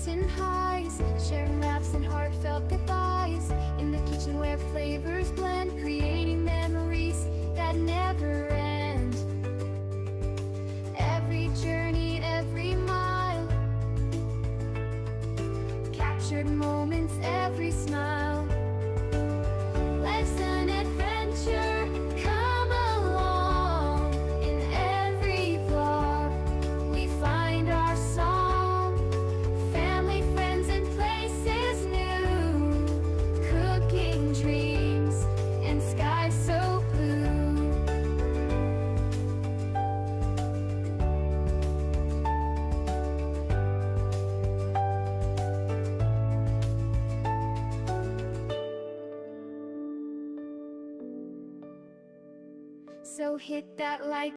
and highs, sharing laughs and heartfelt goodbyes. In the kitchen where flavors blend, creating memories that never end. Every journey, every mile, captured moments, every smile. Life's an adventure, come along. In every vlog, we find our song. Family, friends, and places new. Cooking dreams and skies so blue. So hit that like